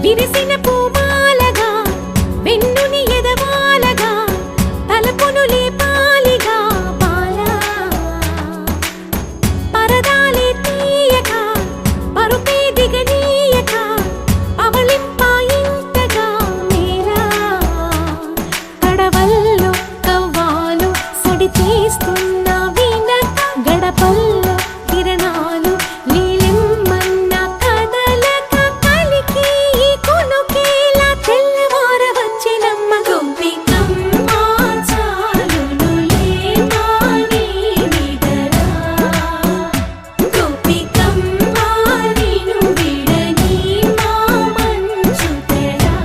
విరిసిన పూమాలగా వెన్నుని ఎదవాలగా తలపును లేపాలిగా బాలా పరదాలే తీయక పరుపే దిగనీయక పవళింపాయింతగా మేరా తడవల్లో కవ్వాలు సడి చేస్తున్న వీణక గడపల్లో కిరణాలు నీలిమ్మన్న కదలక కలికి కొనుకేలా తెల్లవార వచ్చినమ్మ గోపికమ్మ చాలునులే మాని నిదరా గోపికమ్మ నిను విడని మా మంచు తెరా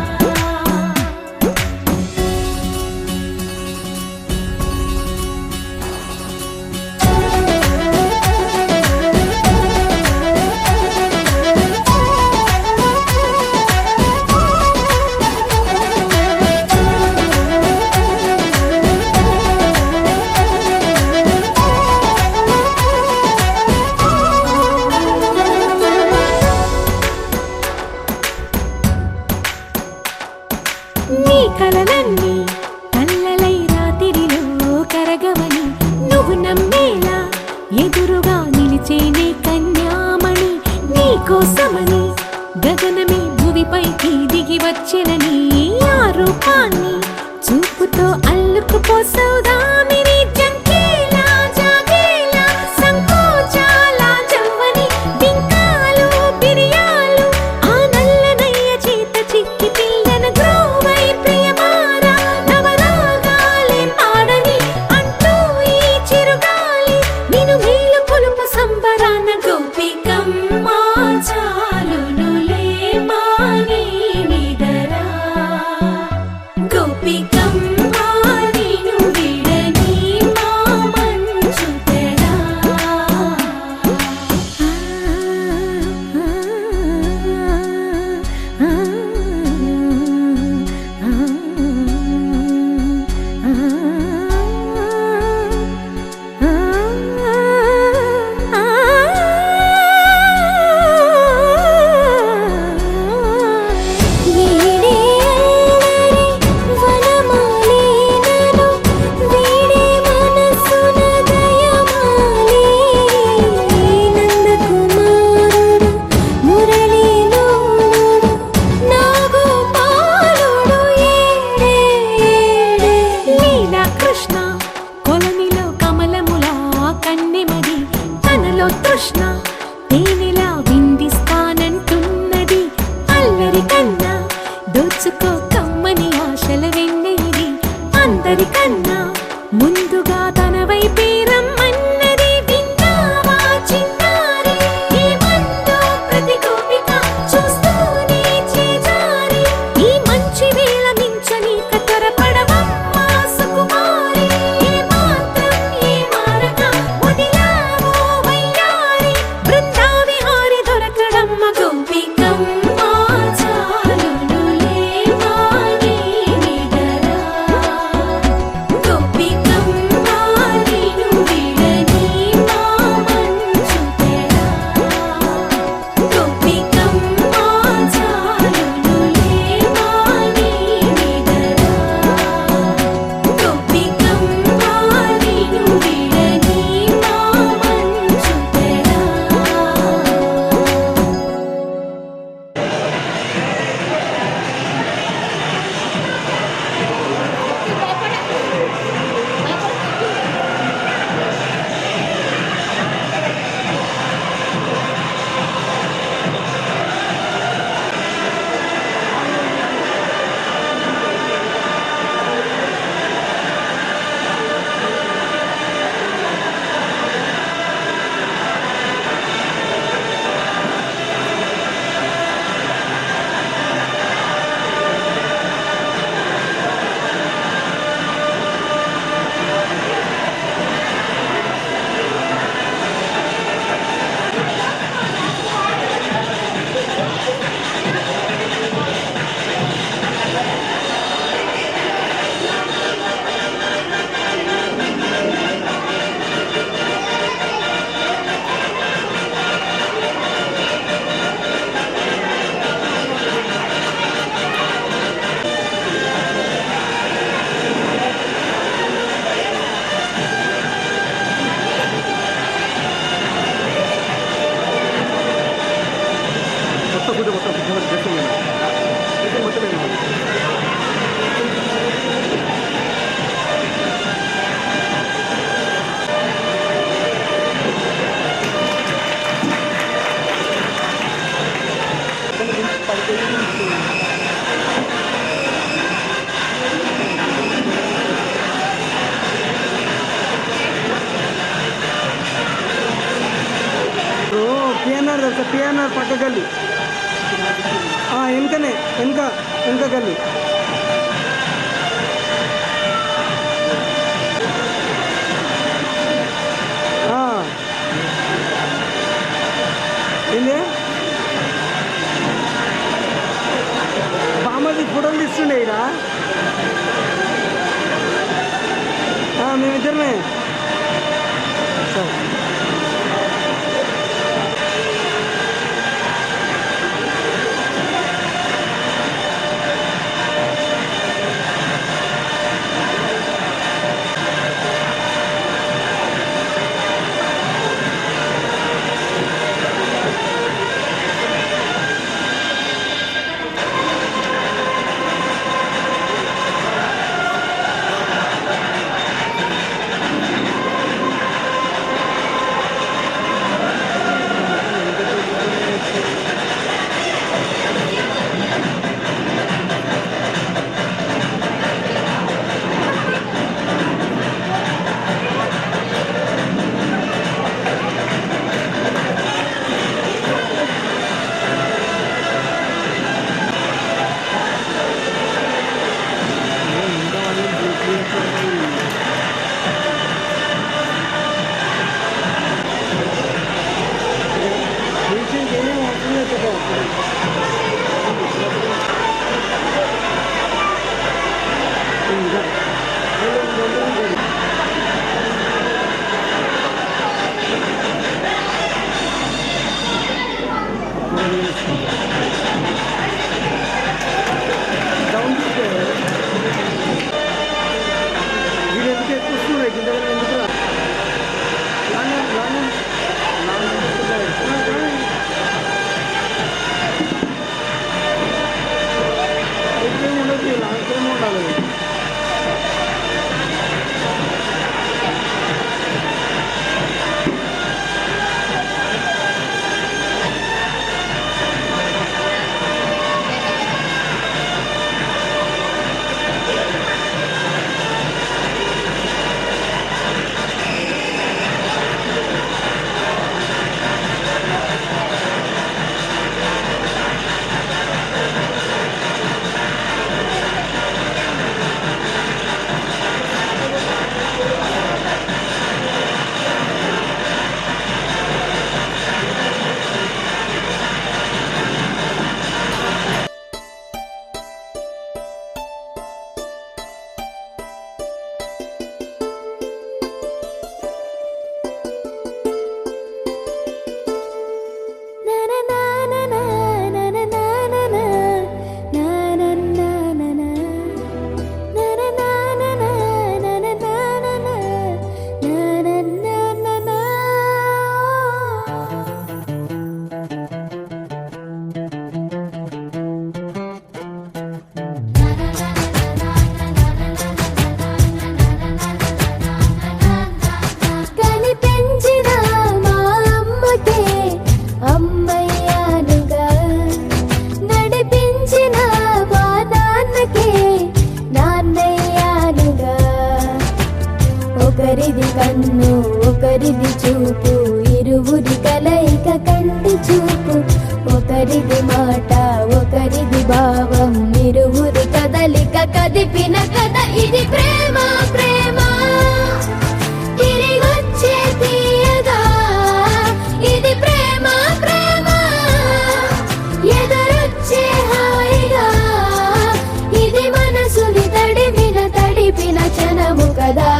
నీ కలలన్నీ కల్లలై రాత్రిలో కరగవని నువ్వు నమ్మేలా ఎదురుగా నిలిచేనే కన్యామణి నీ కోసమని గగనమే భువిపైకి దిగి వచ్చెనని ఆ రూపాన్ని చూపుతో అల్లుకుపోసౌదామిని జంకేలా జాగేలా సంకోచాల జవ్వని బింకాలు బిరియాలు ఆ నల్లనయ్య చేత చిక్కి పిల్లన గ్రోవై ప్రియమారా పిఎన్ఆర్ తెలుసా? పిఎన్ఆర్ పక్క గల్లి వెనకనే వెనక గల్లి. ఏంది బామ్మది ఫోటోలు తీస్తుండే ఇడా మేమిద్దరమే. సరే ఒకరిది కన్ను ఒకరిది చూపు, ఇరువురి కలయిక కంటి చూపు. ఒకరిది మాట ఒకరిది భావం, ఇరువురి కదలిక కదిపిన కథ ఇది ప్రేమ. ప్రేమ తిరిగొచ్చే తీయగా ఇది ప్రేమ. ప్రేమ ఎదురొచ్చే హాయిగా ఇది మనసుని తడిపిన క్షణము కదా.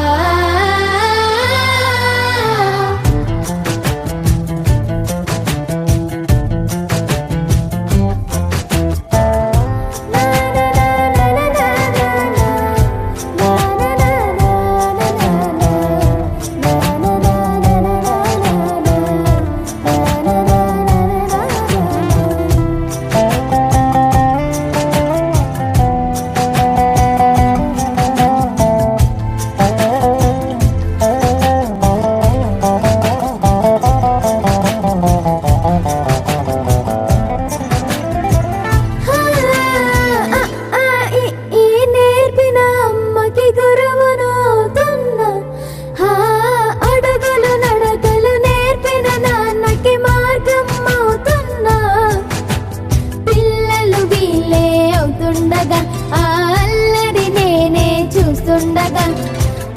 కలుస్తుండగా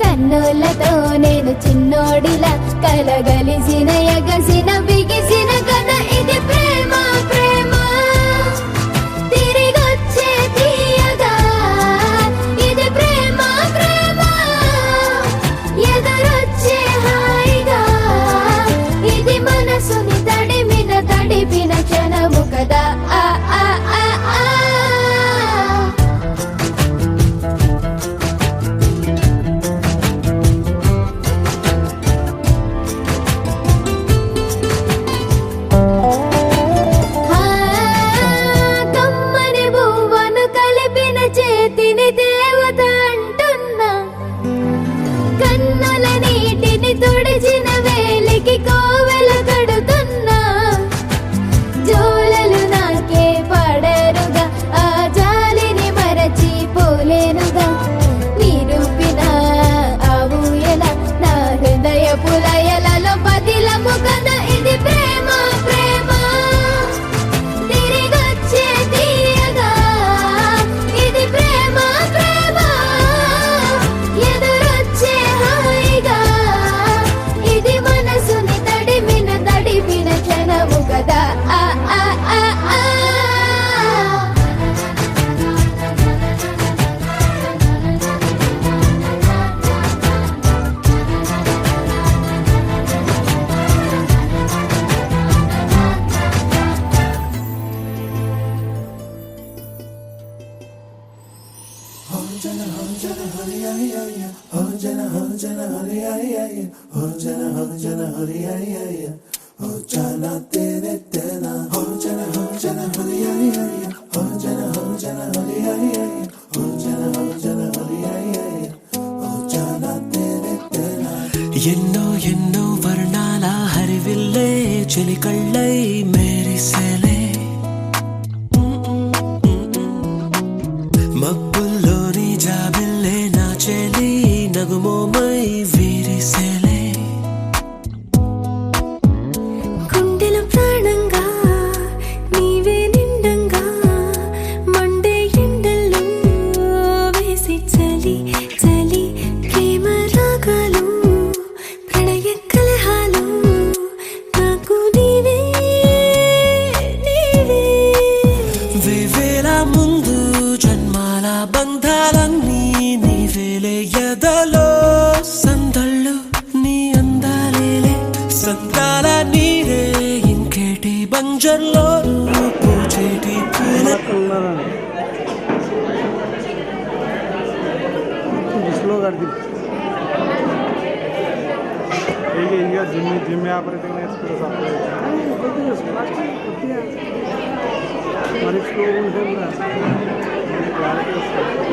కన్నులతో నేను చిన్నోడిలా కలగలిసిన ఎగసిన బిగిసిన కథ ఇది ప్రేమ ప్రేమ తిరిగొచ్చే తీయగా ఇది ప్రేమ ప్రేమ ఎదురొచ్చే హాయిగా ఇది మనసుని తడిపిన క్షణము కదా ఆ ఆ ఆ ఆ కమ్మని బువ్వను కలిపిన చేతిని దేవత అంటున్నా కన్నుల నీటిని తుడిచిన వేలికి కోవెల కడుతున్నా జోలలు నాకే పడరుగా ఆ జాలిని మరచి పోలేనుగా నిరూపిన ఆ ఊయల నా హృదయ పులయలలో పదిలము కదా ఇది ప్రేమ ప్రేమ తిరిగొచ్చే తీయగా ఇది ప్రేమ ప్రేమ ఎదురొచ్చే హాయిగా ఇది మనసుని తడిపిన క్షణము కదా ఆ ఆ ఆ ఆ ఎన్నో ఎన్నో వర్ణాల హరివిల్లే చెలికళ్ళై మేరిసేలే మబ్బుల్లోని జాబిల్లే నా చెలి నగుమోమై వీరిసేలే గుండెలో ప్రాణంగా నీవే నిండంగా మండే ఎండల్లో వేసి చలి చలి ప్రేమ రాగాలు ప్రణయ కలహాలు నాకు నీవే నీవే వేవేల ముందు జన్మాల బంధాలన్నీ నీవేలే ఎదలో సందళ్ళు నీ అందాలేలే సందాల నీరే ఇంకేటి బంజర్లో పూచేటి పూలే స్లో కడిగి ಈಗ ಈಗ ಜಿಮ್ ಆಪರೇಟಿಂಗ್ ಎಕ್ಸ್ಪೀರಿಯನ್ಸ್ మరి స్లో ఉంటే క్లారిటీ వస్తుంది